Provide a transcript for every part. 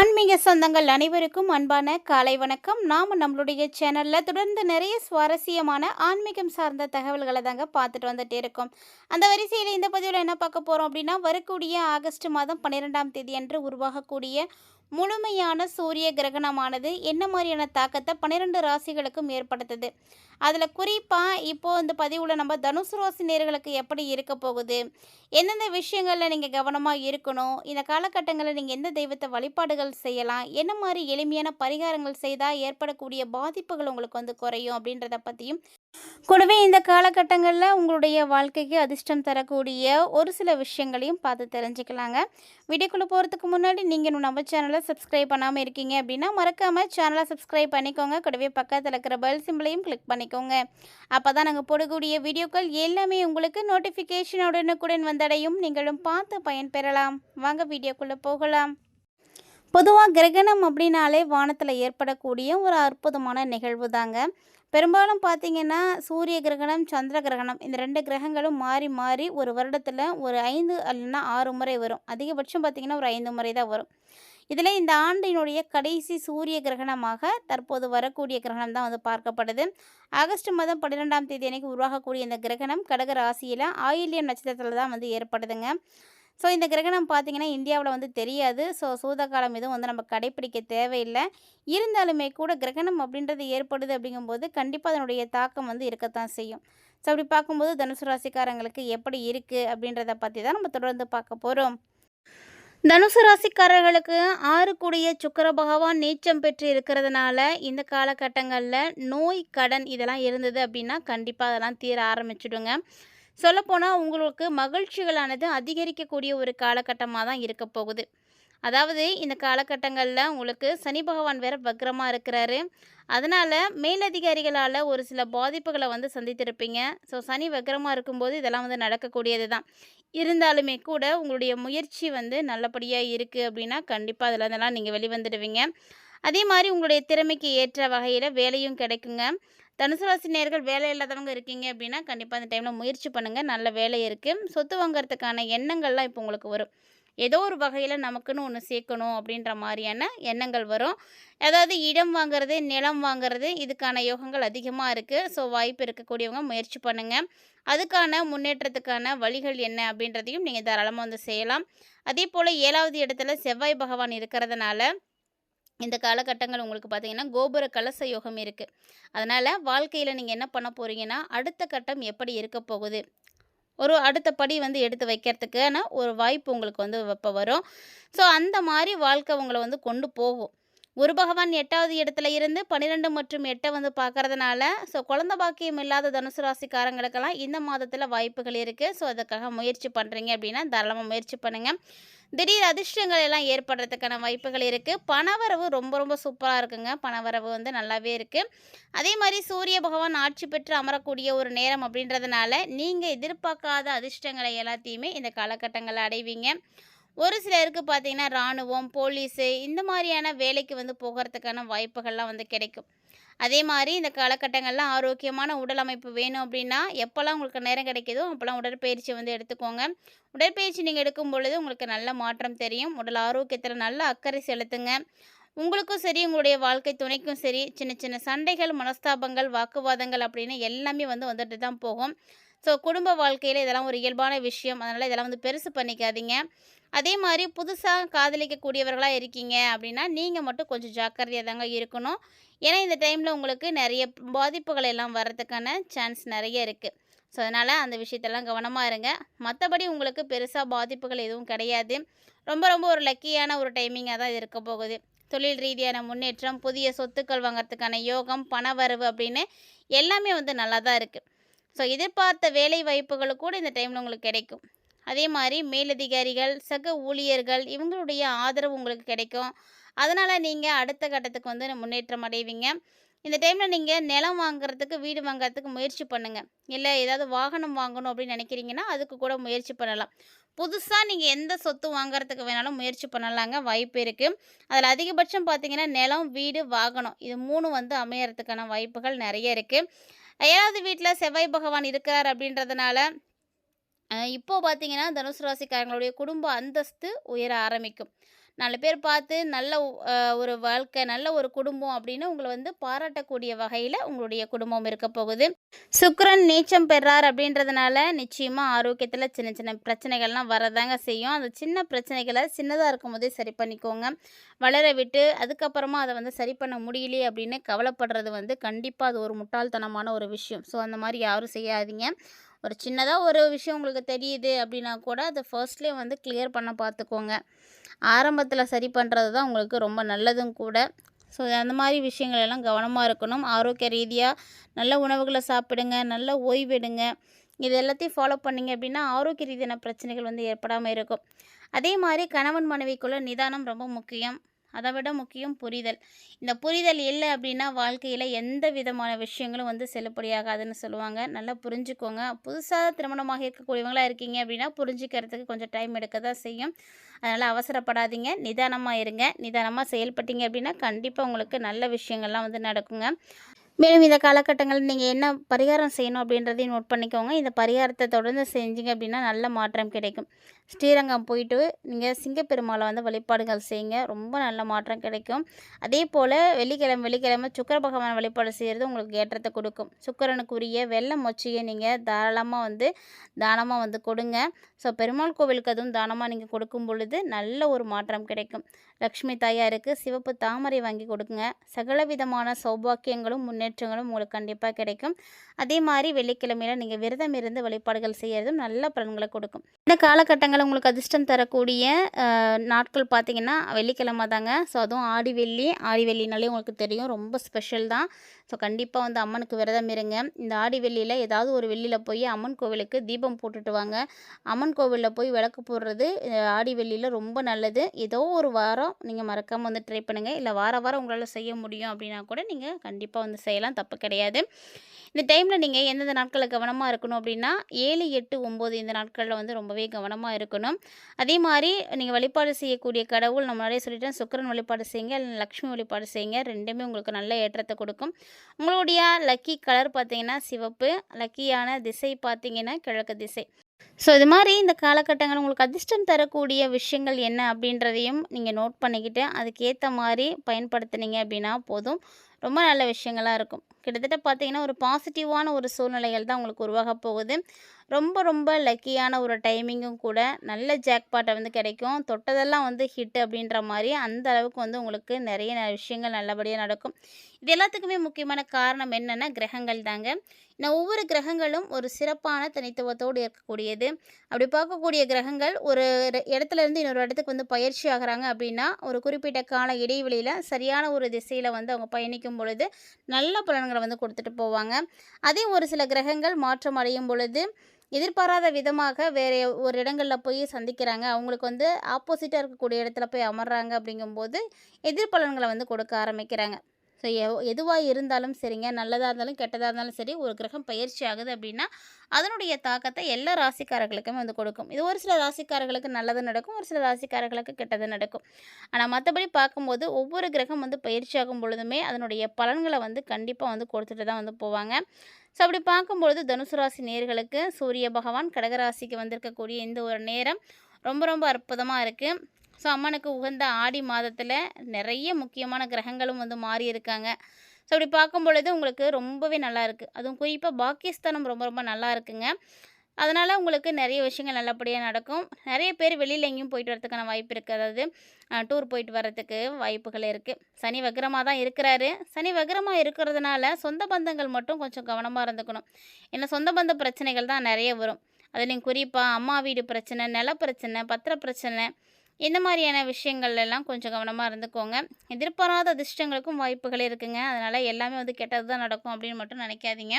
ஆன்மீக சொந்தங்கள் அனைவருக்கும் அன்பான காலை வணக்கம். நாம் நம்மளுடைய சேனலில் தொடர்ந்து நிறைய சுவாரஸ்யமான ஆன்மீகம் சார்ந்த தகவல்களை தாங்க பார்த்துட்டு வந்துட்டே இருக்கோம். அந்த வரிசையில் இந்த பதிவில் என்ன பார்க்க போகிறோம் அப்படின்னா, வரக்கூடிய ஆகஸ்ட் மாதம் 12ஆம் தேதி அன்று உருவாகக்கூடிய முழுமையான சூரிய கிரகணமானது என்ன மாதிரியான தாக்கத்தை 12 ராசிகளுக்கும் ஏற்படுத்துது. அதில் குறிப்பாக இப்போது இந்த பதிவில் நம்ம தனுசு ராசி நேயர்களுக்கு எப்படி இருக்க போகுது, எந்தெந்த விஷயங்களில் நீங்கள் கவனமாக இருக்கணும், இந்த காலகட்டங்களில் நீங்கள் எந்த தெய்வத்தை வழிபாடுகள் செய்யலாம், என்ன மாதிரி எளிமையான பரிகாரங்கள் செய்தால் ஏற்படக்கூடிய பாதிப்புகள் உங்களுக்கு குறையும் அப்படின்றத பற்றியும், கூடவே இந்த காலகட்டங்களில் உங்களுடைய வாழ்க்கைக்கு அதிர்ஷ்டம் தரக்கூடிய ஒரு சில விஷயங்களையும் பார்த்து தெரிஞ்சுக்கலாங்க. வீடியோக்குள்ளே போகிறதுக்கு முன்னாடி நீங்கள் இன்னும் நம்ம சேனலை சப்ஸ்கிரைப் பண்ணாமல் இருக்கீங்க அப்படின்னா மறக்காமல் சேனலை சப்ஸ்கிரைப் பண்ணிக்கோங்க. கூடவே பக்கத்தில் இருக்கிற பெல் சிம்பிளையும் கிளிக் பண்ணிக்கோங்க. அப்போ தான் நாங்கள் போடக்கூடிய வீடியோக்கள் எல்லாமே உங்களுக்கு நோட்டிஃபிகேஷன் உடனுக்குடன் வந்தடையும், நீங்களும் பார்த்து பயன்பெறலாம். வாங்க வீடியோக்குள்ளே போகலாம். பொதுவாக கிரகணம் அப்படின்னாலே வானத்தில் ஏற்படக்கூடிய ஒரு அற்புதமான நிகழ்வு தாங்க. பெரும்பாலும் பார்த்திங்கன்னா சூரிய கிரகணம், சந்திர கிரகணம், இந்த 2 கிரகங்களும் மாறி மாறி ஒரு வருடத்தில் ஒரு 5 இல்லைன்னா 6 முறை வரும். அதிகபட்சம் பார்த்திங்கன்னா ஒரு 5 முறை தான் வரும். இதில் இந்த ஆண்டினுடைய கடைசி சூரிய கிரகணமாக தற்போது வரக்கூடிய கிரகணம் தான் பார்க்கப்படுது. ஆகஸ்ட் மாதம் 12ஆம் தேதி அன்றைக்கி உருவாகக்கூடிய இந்த கிரகணம் கடக ராசியில் ஆயில்யம் நட்சத்திரத்தில் தான் ஏற்படுதுங்க. ஸோ இந்த கிரகணம் பார்த்திங்கன்னா இந்தியாவில் தெரியாது. ஸோ சூத காலம் எதுவும் நம்ம கடைப்பிடிக்க தேவையில்லை. இருந்தாலுமே கூட கிரகணம் அப்படின்றது ஏற்படுது அப்படிங்கும்போது கண்டிப்பாக அதனுடைய தாக்கம் இருக்கத்தான் செய்யும். ஸோ அப்படி பார்க்கும்போது தனுசு ராசிக்காரங்களுக்கு எப்படி இருக்குது அப்படின்றத பற்றி தான் நம்ம தொடர்ந்து பார்க்க போகிறோம். தனுசு ராசிக்காரர்களுக்கு 6 கூடிய சுக்கிர பகவான் நீச்சம் பெற்று இருக்கிறதுனால இந்த காலகட்டங்களில் நோய், கடன் இதெல்லாம் இருந்தது அப்படின்னா கண்டிப்பாக அதெல்லாம் தீர ஆரம்பிச்சிடுங்க. சொல்லப்போனால் உங்களுக்கு மகிழ்ச்சிகளானது அதிகரிக்கக்கூடிய ஒரு காலகட்டமாக தான் இருக்க போகுது. அதாவது இந்த காலகட்டங்களில் உங்களுக்கு சனி பகவான் வேறு வக்ரமாக இருக்கிறாரு. அதனால் மேலதிகாரிகளால் ஒரு சில பாதிப்புகளை சந்தித்திருப்பீங்க. ஸோ சனி வக்ரமாக இருக்கும்போது இதெல்லாம் நடக்கக்கூடியது தான். இருந்தாலுமே கூட உங்களுடைய முயற்சி நல்லபடியாக இருக்குது அப்படின்னா கண்டிப்பாக அதில் இருந்தெல்லாம் நீங்கள் வெளிவந்துடுவீங்க. அதே மாதிரி உங்களுடைய திறமைக்கு ஏற்ற வகையில் வேலையும் கிடைக்குங்க. தனுசு ராசி நேயர்கள் வேலை இல்லாதவங்க இருக்கீங்க அப்படின்னா கண்டிப்பாக இந்த டைமில் முயற்சி பண்ணுங்கள். நல்ல வேலை இருக்குது. சொத்து வாங்கிறதுக்கான எண்ணங்கள்லாம் இப்போ உங்களுக்கு வரும். ஏதோ ஒரு வகையில் நமக்குன்னு ஒன்று சேர்க்கணும் அப்படின்ற மாதிரியான எண்ணங்கள் வரும். அதாவது இடம் வாங்கிறது, நிலம் வாங்கிறது, இதுக்கான யோகங்கள் அதிகமாக இருக்குது. ஸோ வாய்ப்பு இருக்கக்கூடியவங்க முயற்சி பண்ணுங்கள். அதுக்கான முன்னேற்றத்துக்கான வழிகள் என்ன அப்படின்றதையும் நீங்கள் தாராளமாக செய்யலாம். அதே போல் 7வது இடத்துல செவ்வாய் பகவான் இருக்கிறதுனால இந்த காலகட்டங்கள் உங்களுக்கு பார்த்தீங்கன்னா கோபுர கலச யோகம் இருக்குது. அதனால் வாழ்க்கையில் நீங்கள் என்ன பண்ண போகிறீங்கன்னா அடுத்த கட்டம் எப்படி இருக்க போகுது, ஒரு அடுத்த படி எடுத்து வைக்கிறதுக்கான ஒரு வாய்ப்பு உங்களுக்கு இப்போ வரும். ஸோ அந்த மாதிரி வாழ்க்கை உங்களை கொண்டு போகும். குரு பகவான் 8வது இடத்துல இருந்து 12 மற்றும் 8 பார்க்கறதுனால ஸோ குழந்தை பாக்கியம் இல்லாத தனுசு ராசிக்காரங்களுக்கெல்லாம் இந்த மாதத்தில் வாய்ப்புகள் இருக்குது. ஸோ அதுக்காக முயற்சி பண்ணுறீங்க அப்படின்னா தாராளமாக முயற்சி பண்ணுங்கள். திடீர் அதிர்ஷ்டங்கள் எல்லாம் ஏற்படுறதுக்கான வாய்ப்புகள் இருக்குது. பணவரவு ரொம்ப ரொம்ப சூப்பராக இருக்குங்க. பணவரவு நல்லாவே இருக்குது. அதே மாதிரி சூரிய பகவான் ஆட்சி பெற்று அமரக்கூடிய ஒரு நேரம் அப்படின்றதுனால நீங்கள் எதிர்பார்க்காத அதிர்ஷ்டங்களை எல்லாத்தையுமே இந்த காலகட்டங்களில் அடைவீங்க. ஒரு சிலருக்கு பார்த்தீங்கன்னா இராணுவம், போலீஸு இந்த மாதிரியான வேலைக்கு போகிறதுக்கான வாய்ப்புகள்லாம் கிடைக்கும். அதே மாதிரி இந்த காலகட்டங்களில் ஆரோக்கியமான உடல் அமைப்பு வேணும் அப்படின்னா எப்போல்லாம் உங்களுக்கு நேரம் கிடைக்குதோ அப்போல்லாம் உடற்பயிற்சி எடுத்துக்கோங்க. உடற்பயிற்சி நீங்கள் எடுக்கும் பொழுது உங்களுக்கு நல்ல மாற்றம் தெரியும். உடல் ஆரோக்கியத்தில் நல்ல அக்கறை செலுத்துங்க. உங்களுக்கும் சரி, உங்களுடைய வாழ்க்கை துணைக்கும் சரி, சின்ன சின்ன சண்டைகள், மனஸ்தாபங்கள், வாக்குவாதங்கள் அப்படின்னு எல்லாமே வந்துட்டு தான் போகும். ஸோ குடும்ப வாழ்க்கையில் இதெல்லாம் ஒரு இயல்பான விஷயம். அதனால் இதெல்லாம் பெருசு பண்ணிக்காதீங்க. அதே மாதிரி புதுசாக காதலிக்கக்கூடியவர்களாக இருக்கீங்க அப்படின்னா நீங்கள் மட்டும் கொஞ்சம் ஜாக்கிரதையாக தாங்க இருக்கணும். ஏன்னா இந்த டைமில் உங்களுக்கு நிறைய பாதிப்புகள் எல்லாம் வர்றதுக்கான சான்ஸ் நிறைய இருக்குது. ஸோ அதனால் அந்த விஷயத்தெல்லாம் கவனமாக இருங்க. மற்றபடி உங்களுக்கு பெருசாக பாதிப்புகள் எதுவும் கிடையாது. ரொம்ப ரொம்ப ஒரு லக்கியான ஒரு டைமிங்காக தான் இருக்க போகுது. தொழில் ரீதியான முன்னேற்றம், புதிய சொத்துக்கள் வாங்கிறதுக்கான யோகம், பணவரவு அப்படின்னு எல்லாமே நல்லா தான் இருக்குது. ஸோ எதிர்பார்த்த வேலை வாய்ப்புகள் கூட இந்த டைமில் உங்களுக்கு கிடைக்கும். அதே மாதிரி மேலதிகாரிகள், சக ஊழியர்கள் இவங்களுடைய ஆதரவு உங்களுக்கு கிடைக்கும். அதனால் நீங்கள் அடுத்த கட்டத்துக்கு முன்னேற்றம் அடைவீங்க. இந்த டைமில் நீங்கள் நிலம் வாங்குறதுக்கு, வீடு வாங்குறதுக்கு முயற்சி பண்ணுங்கள். இல்லை ஏதாவது வாகனம் வாங்கணும் அப்படின்னு நினைக்கிறீங்கன்னா அதுக்கு கூட முயற்சி பண்ணலாம். புதுசாக நீங்கள் எந்த சொத்து வாங்குறதுக்கு வேணாலும் முயற்சி பண்ணலாங்க, வாய்ப்பு இருக்குது. அதில் அதிகபட்சம் பார்த்தீங்கன்னா நிலம், வீடு, வாகனம் இது 3 அமையறதுக்கான வாய்ப்புகள் நிறைய இருக்குது. 7வது வீட்டில் செவ்வாய் பகவான் இருக்கிறார் அப்படின்றதுனால இப்போ பார்த்தீங்கன்னா தனுசு ராசிக்காரங்களுடைய குடும்ப அந்தஸ்து உயர ஆரம்பிக்கும். 4 பேர் பார்த்து நல்ல ஒரு வாழ்க்கை, நல்ல ஒரு குடும்பம் அப்படின்னு உங்கள வந்து பாராட்டக்கூடிய வகையில உங்களுடைய குடும்பம் இருக்க போகுது. சுக்கிரன் நீச்சம் பெறார் அப்படின்றதுனால நிச்சயமா ஆரோக்கியத்தில சின்ன சின்ன பிரச்சனைகள்லாம் வரதாங்க செய்யும். அந்த சின்ன பிரச்சனைகள சின்னதா இருக்கும்போதே சரி பண்ணிக்கோங்க. வளர விட்டு அதுக்கப்புறமா அத வந்து சரி பண்ண முடியலையே அப்படின்னு கவலைப்படுறது வந்து கண்டிப்பா அது ஒரு முட்டாள்தனமான ஒரு விஷயம். ஸோ அந்த மாரி யாரும் செய்யாதீங்க. ஒரு சின்னதா ஒரு விஷயம் உங்களுக்கு தெரியுது அப்படின்னா கூட அத ஃபர்ஸ்ட்லேயே வந்து கிளியர் பண்ண பார்த்துக்கோங்க. ஆரம்பத்தில சரி பண்ணுறது தான் உங்களுக்கு ரொம்ப நல்லதும் கூட. ஸோ அந்த மாரி விஷயங்கள் எல்லாம் கவனமா இருக்கணும். ஆரோக்கிய ரீதியா நல்ல உணவுகள சாப்பிடுங்க, நல்ல ஓய்வெடுங்க. இது எல்லாத்தையும் ஃபாலோ பண்ணீங்க அப்படின்னா, ஆரோக்கிய ரீதியான பிரச்சனைகள் வந்து ஏற்படாம இருக்கும். அதே மாரி கணவன் மனைவிக்குள்ள நிதானம் ரொம்ப முக்கியம். அத விட முக்கியம் புரிதல். இந்த புரிதல் இல்ல அப்படின்னா, வாழ்க்கையில எந்த விதமான விஷயங்களும் வந்து செல்லுபடியாகாதுன்னு சொல்லுவாங்க. நல்லா புரிஞ்சுக்கோங்க. புதுசா திருமணமாகி இருக்கக்கூடியவங்களா இருக்கீங்க அப்படின்னா, புரிஞ்சுக்கிறதுக்கு கொஞ்சம் டைம் எடுக்க தான் செய்யும். அதனால அவசரப்படாதீங்க. நிதானமா இருங்க. நிதானமா செயல்பட்டீங்க அப்படின்னா, கண்டிப்பா உங்களுக்கு நல்ல விஷயங்கள்லாம் வந்து நடக்குங்க. மேலும் இந்த காலகட்டங்கள்ல நீங்க என்ன பரிகாரம் செய்யணும் அப்படின்றதையும் நோட் பண்ணிக்கோங்க. இந்த பரிகாரத்த தொடர்ந்து செஞ்சீங்க அப்படின்னா, நல்ல மாற்றம் கிடைக்கும். ஸ்ரீரங்கம் போயிட்டு நீங்க சிங்கப்பெருமாள வந்து வழிபாடுகள் செய்யுங்க. ரொம்ப நல்ல மாற்றம் கிடைக்கும். அதேபோல வெள்ளிக்கிழமை சுக்கிர பகவான வழிபாடு செய்றது உங்களுக்கு ஏற்றத்த கொடுக்கும். சுக்கிரனுக்குரிய வெள்ள மொச்சைய நீங்க தாராளமா வந்து தானமா வந்து கொடுங்க. ஸோ பெருமாள் கோவிலுக்கு அதுவும் தானமா நீங்க கொடுக்கும் பொழுது நல்ல ஒரு மாற்றம் கிடைக்கும். லக்ஷ்மி தாயாருக்கு சிவப்பு தாமரை வாங்கி கொடுங்க. சகல விதமான சௌபாக்கியங்களும் முன்னேற்றங்களும் உங்களுக்கு கண்டிப்பாக கிடைக்கும். அதே மாதிரி வெள்ளிக்கிழமையில நீங்கள் விரதம் இருந்து வழிபாடுகள் செய்கிறதும் நல்ல பலன்களை கொடுக்கும். இந்த காலகட்டங்களில் உங்களுக்கு அதிர்ஷ்டம் தரக்கூடிய நாட்கள் பார்த்தீங்கன்னா வெள்ளிக்கிழமை தாங்க. ஸோ அதுவும் ஆடி வெள்ளினாலே உங்களுக்கு தெரியும் ரொம்ப ஸ்பெஷல் தான். ஸோ கண்டிப்பாக வந்து அம்மனுக்கு விரதம் இருங்க. இந்த ஆடி வெள்ளியில் ஏதாவது ஒரு வெள்ளியில் போய் அம்மன் கோவிலுக்கு தீபம் போட்டுட்டு வாங்க. அம்மன் கோவிலில் போய் விளக்கு போடுறது ஆடி வெள்ளியில் ரொம்ப நல்லது. ஏதோ ஒரு வாரம் நீங்கள் மறக்காமல் வந்து ட்ரை பண்ணுங்கள். இல்லை வாரம் உங்களால் செய்ய முடியும் அப்படின்னா கூட நீங்கள் கண்டிப்பாக வந்து செய்யலாம், தப்பு கிடையாது. இந்த டைமில் நீங்கள் எந்தெந்த நாட்களில் கவனமாக இருக்கணும் அப்படின்னா 7, 8, 9 இந்த நாட்களில் வந்து ரொம்பவே கவனமாக இருக்கணும். அதே மாதிரி நீங்கள் வழிபாடு செய்யக்கூடிய கடவுள் நான் முன்னாடியே சொல்லிட்டேன், சுக்கிரன் வழிபாடு செய்யுங்க, இல்லை லக்ஷ்மி வழிபாடு செய்யுங்க. ரெண்டுமே உங்களுக்கு நல்ல ஏற்றத்தை கொடுக்கும். உங்களுடைய லக்கி கலர் பார்த்தீங்கன்னா சிவப்பு, லக்கியான திசை பார்த்தீங்கன்னா கிழக்கு திசை. ஸோ இது மாதிரி இந்த காலகட்டங்கள் உங்களுக்கு அதிர்ஷ்டம் தரக்கூடிய விஷயங்கள் என்ன அப்படின்றதையும் நீங்கள் நோட் பண்ணிக்கிட்டு அதுக்கேற்ற மாதிரி பயன்படுத்துனீங்க அப்படின்னா போதும். ரொம்ப நல்ல விஷயங்களாக இருக்கும். கிட்டத்தட்ட பார்த்தீங்கன்னா ஒரு பாசிட்டிவான ஒரு சூழ்நிலைகள் தான் உங்களுக்கு உருவாக போகுது. ரொம்ப ரொம்ப லக்கியான ஒரு டைமிங்கும் கூட. நல்ல ஜாக்பாட்டை வந்து கிடைக்கும். தொட்டதெல்லாம் வந்து ஹிட் அப்படின்ற மாதிரி அந்த அளவுக்கு வந்து உங்களுக்கு நிறைய விஷயங்கள் நல்லபடியாக நடக்கும். இது எல்லாத்துக்குமே முக்கியமான காரணம் என்னென்னா கிரகங்கள் தாங்க. ஒவ்வொரு கிரகங்களும் ஒரு சிறப்பான தனித்துவத்தோடு இருக்கக்கூடியது. அப்படி பார்க்கக்கூடிய கிரகங்கள் ஒரு இடத்துலேருந்து இன்னொரு இடத்துக்கு வந்து பயிற்சி ஆகுறாங்க அப்படின்னா, ஒரு குறிப்பிட்ட கால இடைவெளியில் சரியான ஒரு திசையில் வந்து அவங்க பயணிக்கும் பொழுது நல்ல பலன்களை வந்து கொடுத்துட்டு போவாங்க. அதே ஒரு சில கிரகங்கள் மாற்றம் அடையும் பொழுது எதிர்பாராத விதமாக வேறு ஒரு இடங்களில் போய் சந்திக்கிறாங்க. அவங்களுக்கு வந்து ஆப்போசிட்டாக இருக்கக்கூடிய இடத்துல போய் அமர்றாங்க அப்படிங்கும்போது எதிர்பலன்களை வந்து கொடுக்க ஆரம்பிக்கிறாங்க. ஸோ எதுவாக இருந்தாலும் சரிங்க, நல்லதாக இருந்தாலும் கெட்டதாக இருந்தாலும் சரி, ஒரு கிரகம் பயிற்சி ஆகுது அப்படின்னா அதனுடைய தாக்கத்தை எல்லா ராசிக்காரர்களுக்குமே வந்து கொடுக்கும். இது ஒரு சில ராசிக்காரர்களுக்கு நல்லது நடக்கும், ஒரு சில ராசிக்காரர்களுக்கு கெட்டது நடக்கும். ஆனால் மற்றபடி பார்க்கும்போது ஒவ்வொரு கிரகம் வந்து பயிற்சி ஆகும் பொழுதுமே அதனுடைய பலன்களை வந்து கண்டிப்பாக வந்து கொடுத்துட்டு தான் வந்து போவாங்க. ஸோ அப்படி பார்க்கும்பொழுது தனுசு ராசி நேயர்களுக்கு சூரிய பகவான் கடகராசிக்கு வந்திருக்கக்கூடிய இந்த ஒரு நேரம் ரொம்ப ரொம்ப அற்புதமாக இருக்குது. ஸோ அம்மனுக்கு உகந்த ஆடி மாதத்தில் நிறைய முக்கியமான கிரகங்களும் வந்து மாறி இருக்காங்க. ஸோ அப்படி பார்க்கும் பொழுது உங்களுக்கு ரொம்பவே நல்லா இருக்குது. அதுவும் குறிப்பாக பாக்கியஸ்தானம் ரொம்ப ரொம்ப நல்லா இருக்குங்க. அதனால் உங்களுக்கு நிறைய விஷயங்கள் நல்லபடியாக நடக்கும். நிறைய பேர் வெளியில் எங்கேயும் போயிட்டு வரதுக்கான வாய்ப்பு இருக்குது. அதாவது டூர் போயிட்டு வர்றதுக்கு வாய்ப்புகள் இருக்குது. சனி வக்ரமாக தான் இருக்கிறாரு. சனி வக்ரமாக இருக்கிறதுனால சொந்த பந்தங்கள் மட்டும் கொஞ்சம் கவனமாக இருந்துக்கணும். ஏன்னா சொந்த பந்த பிரச்சனைகள் தான் நிறைய வரும். அதுலேயும் குறிப்பாக அம்மா வீடு பிரச்சனை, நில பிரச்சனை, பத்திர பிரச்சனை, இந்த மாதிரியான விஷயங்கள் எல்லாம் கொஞ்சம் கவனமாக இருந்துக்கோங்க. எதிர்பாராத அதிர்ஷ்டங்களுக்கும் வாய்ப்புகள் இருக்குங்க. அதனால் எல்லாமே வந்து கெட்டது தான் நடக்கும் அப்படின்னு மட்டும் நினைக்காதீங்க.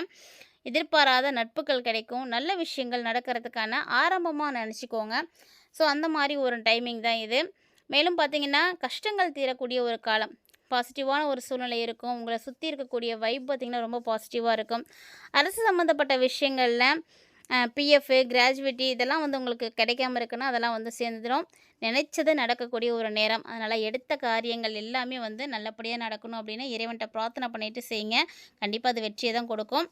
எதிர்பாராத நட்புகள் கிடைக்கும். நல்ல விஷயங்கள் நடக்கிறதுக்கான ஆரம்பமாக நினச்சிக்கோங்க. ஸோ அந்த மாதிரி ஒரு டைமிங் தான் இது. மேலும் பார்த்திங்கன்னா கஷ்டங்கள் தீரக்கூடிய ஒரு காலம். பாசிட்டிவான ஒரு சூழ்நிலை இருக்கும். உங்களை சுற்றி இருக்கக்கூடிய வைப் பார்த்திங்கன்னா ரொம்ப பாசிட்டிவாக இருக்கும். அரசு சம்மந்தப்பட்ட விஷயங்களில் பிஎஃப்பு, கிராஜுவிட்டி இதெல்லாம் வந்து உங்களுக்கு கிடைக்காம இருக்குன்னா அதெல்லாம் வந்து சேர்ந்துடும். நினைச்சது நடக்கக்கூடிய ஒரு நேரம். அதனால் எடுத்த காரியங்கள் எல்லாமே வந்து நல்லபடியாக நடக்கணும் அப்படின்னு இறைவன்கிட்ட பிரார்த்தனை பண்ணிட்டு செய்யுங்க. கண்டிப்பாக அது வெற்றியை தான் கொடுக்கும்.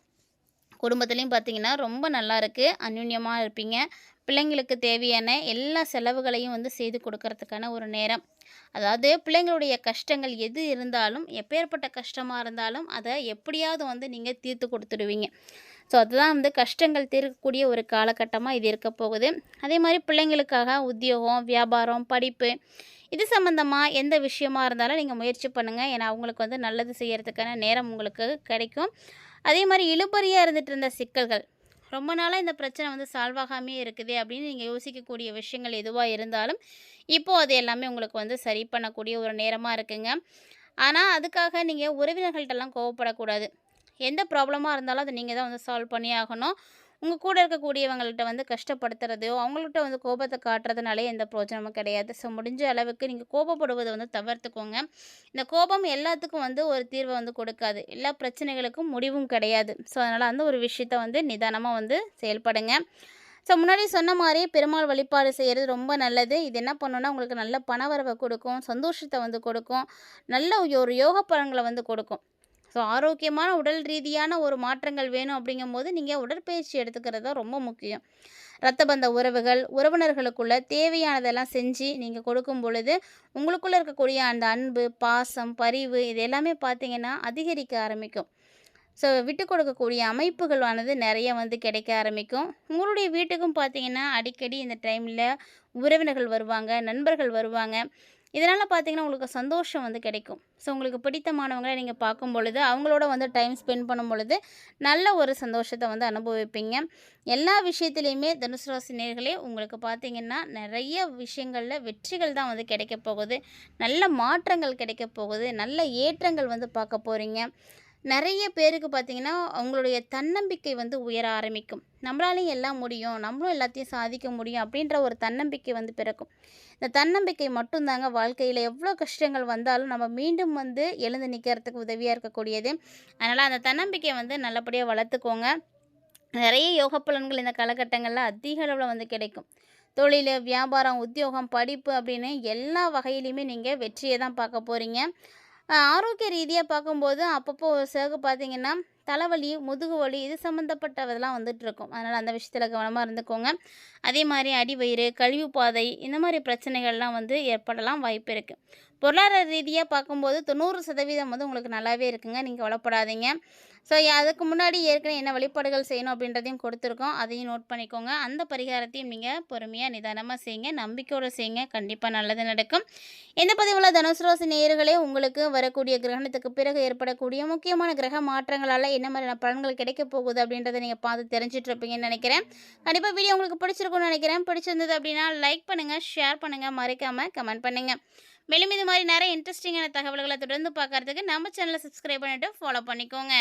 குடும்பத்துலேயும் பார்த்தீங்கன்னா ரொம்ப நல்லா இருக்குது. அந்யோன்யமாக இருப்பீங்க. பிள்ளைங்களுக்கு தேவையான எல்லா செலவுகளையும் வந்து செய்து கொடுக்கறதுக்கான ஒரு நேரம். அதாவது பிள்ளைங்களுடைய கஷ்டங்கள் எது இருந்தாலும், எப்பேர்ப்பட்ட கஷ்டமா இருந்தாலும், அத எப்படியாவது வந்து நீங்க தீர்த்து குடுத்துடுவீங்க. ஸோ, அதுதான் வந்து கஷ்டங்கள் தீர்க்கக்கூடிய ஒரு காலகட்டமா இது இருக்க போகுது. அதேமாரி பிள்ளைங்களுக்காக உத்தியோகம், வியாபாரம், படிப்பு இது சம்மந்தமா எந்த விஷயமா இருந்தாலும் நீங்க முயற்சி பண்ணுங்க. ஏன்னா, அவங்களுக்கு வந்து நல்லது செய்யறதுக்கான நேரம் உங்களுக்கு கிடைக்கும். அதேமாரி இழுபறியா இருந்துட்டு இருந்த சிக்கல்கள், ரொம்ப நாளா இந்த பிரச்சனை வந்து சால்வ் ஆகாமயே இருக்குதே அப்படின்னு நீங்க யோசிக்கக்கூடிய விஷயங்கள் எதுவா இருந்தாலும், இப்போ அது எல்லாமே உங்களுக்கு வந்து சரி பண்ணக்கூடிய ஒரு நேரமா இருக்குங்க. ஆனா, அதுக்காக நீங்க உறவினர்கள்ட்டலாம் கோவப்படக்கூடாது. எந்த ப்ராப்ளமா இருந்தாலும் அத நீங்க தான் வந்து சால்வ் பண்ணியே ஆகணும். உங்க கூட இருக்கக்கூடியவங்கள்ட்ட வந்து கஷ்டப்படுத்துறதையோ, அவங்கள்ட்ட வந்து கோபத்த காட்டுறதுனாலே எந்த பிரயோஜனமும் கிடையாது. ஸோ, முடிஞ்ச அளவுக்கு நீங்க கோபப்படுவத வந்து தவிர்த்துக்கோங்க. இந்த கோபம் எல்லாத்துக்கும் வந்து ஒரு தீர்வ வந்து கொடுக்காது. எல்லா பிரச்சனைகளுக்கும் முடிவும் கிடையாது. ஸோ, அதனால அந்த ஒரு விஷயத்த வந்து நிதானமா வந்து செயல்படுங்க. ஸோ, முன்னாடி சொன்ன மாரி பெருமாள் வழிபாடு செய்றது ரொம்ப நல்லது. இது என்ன பண்ணும்னா, உங்களுக்கு நல்ல பணவரவ கொடுக்கும், சந்தோஷத்த வந்து கொடுக்கும், நல்ல ஒரு யோக பலன்கள வந்து கொடுக்கும். ஸோ, ஆரோக்கியமான உடல் ரீதியான ஒரு மாற்றங்கள் வேணும் அப்படிங்கும்போது, நீங்க உடற்பயிற்சி எடுத்துக்கிறது தான் ரொம்ப முக்கியம். ரத்த பந்த உறவுகள், உறவினர்களுக்குள்ள தேவையானதெல்லாம் செஞ்சு நீங்க கொடுக்கும் பொழுது, உங்களுக்குள்ள இருக்கக்கூடிய அந்த அன்பு, பாசம், பரிவு இது எல்லாமே பார்த்தீங்கன்னா, அதிகரிக்க ஆரம்பிக்கும். ஸோ, விட்டு கொடுக்கக்கூடிய அமைப்புகளானது நெறைய வந்து கிடைக்க ஆரம்பிக்கும். உங்களுடைய வீட்டுக்கும் பார்த்தீங்கன்னா, அடிக்கடி இந்த டைம்ல உறவினர்கள் வருவாங்க, நண்பர்கள் வருவாங்க. இதனால பார்த்தீங்கன்னா, உங்களுக்கு சந்தோஷம் வந்து கிடைக்கும். ஸோ, உங்களுக்கு பிடித்தமானவங்கள நீங்க பார்க்கும் பொழுது, அவங்களோட வந்து டைம் ஸ்பெண்ட் பண்ணும் பொழுது, நல்ல ஒரு சந்தோஷத்த வந்து அனுபவிப்பீங்க. எல்லா விஷயத்துலயுமே தனுசு ராசி நேயர்களே உங்களுக்கு பார்த்தீங்கன்னா, நெறைய விஷயங்கள்ல வெற்றிகள் தான் வந்து கிடைக்கப் போகுது. நல்ல மாற்றங்கள் கிடைக்கப் போகுது. நல்ல ஏற்றங்கள் வந்து பார்க்க போறீங்க. நெறைய பேருக்கு பார்த்தீங்கன்னா, அவங்களுடைய தன்னம்பிக்கை வந்து உயர ஆரம்பிக்கும். நம்மளாலயும் எல்லாம் முடியும். நம்மளும் எல்லாத்தையும் சாதிக்க முடியும். அப்படின்ற ஒரு தன்னம்பிக்கை வந்து பிறக்கும். இந்த தன்னம்பிக்கை மட்டும் தாங்க வாழ்க்கையில எவ்வளோ கஷ்டங்கள் வந்தாலும் நம்ம மீண்டும் வந்து எழுந்து நிற்கிறதுக்கு உதவியா இருக்கக்கூடியது. அதனால அந்த தன்னம்பிக்கைய வந்து நல்லபடியா வளர்த்துக்கோங்க. நெறைய யோக பலன்கள் இந்த காலகட்டங்கள்ல அதிக அளவுல வந்து கிடைக்கும். தொழிலு, வியாபாரம், உத்தியோகம், படிப்பு அப்படின்னு எல்லா வகையிலயுமே நீங்க வெற்றிய தான் பார்க்க போறீங்க. ஆரோக்கிய ரீதியா பார்க்கும்போது அப்பப்போ ஒரு சிலருக்கு பார்த்தீங்கன்னா, தலைவலி, முதுகு வலி இது சம்மந்தப்பட்டதெல்லாம் வந்துட்டுருக்கும். அதனால அந்த விஷயத்துல கவனமா இருந்துக்கோங்க. அதேமாரி அடிவயிறு, கழிவுப்பாதை இந்த மாரி பிரச்சனைகள்லாம் வந்து ஏற்படலாம் வாய்ப்பு இருக்கு. பொருளாதார ரீதியா பார்க்கும்போது 90% வந்து உங்களுக்கு நல்லாவே இருக்குங்க. நீங்க கவலைப்படாதீங்க. ஸோ, அதுக்கு முன்னாடி ஏற்கனவே என்ன வழிபாடுகள் செய்யணும் அப்படின்றதையும் கொடுத்துருக்கோம். அதையும் நோட் பண்ணிக்கோங்க. அந்த பரிகாரத்தையும் நீங்க பொறுமையா, நிதானமா செய்யுங்க. நம்பிக்கையோட செய்யுங்க. கண்டிப்பா நல்லது நடக்கும். இந்த பதிவுல தனுசு ராசி நேயர்களே உங்களுக்கு வரக்கூடிய கிரகணத்துக்கு பிறகு ஏற்படக்கூடிய முக்கியமான கிரக மாற்றங்களால என்ன மாதிரியான பலன்கள் கிடைக்கப் போகுது அப்படின்றத நீங்க பார்த்து தெரிஞ்சுட்டு இருப்பீங்கன்னு நினைக்கிறேன். கண்டிப்பா வீடியோ உங்களுக்கு பிடிச்சிருக்கும்னு நினைக்கிறேன். பிடிச்சிருந்தது அப்படின்னா லைக் பண்ணுங்க, ஷேர் பண்ணுங்க, மறக்காம கமெண்ட் பண்ணுங்க. மேலும் இது மாதிரி நிறைய இன்ட்ரெஸ்டிங்கான தகவல்களை தொடர்ந்து பார்க்கறதுக்கு நம்ம சேனலை சப்ஸ்கிரைப் பண்ணிட்டு ஃபாலோ பண்ணிக்கோங்க.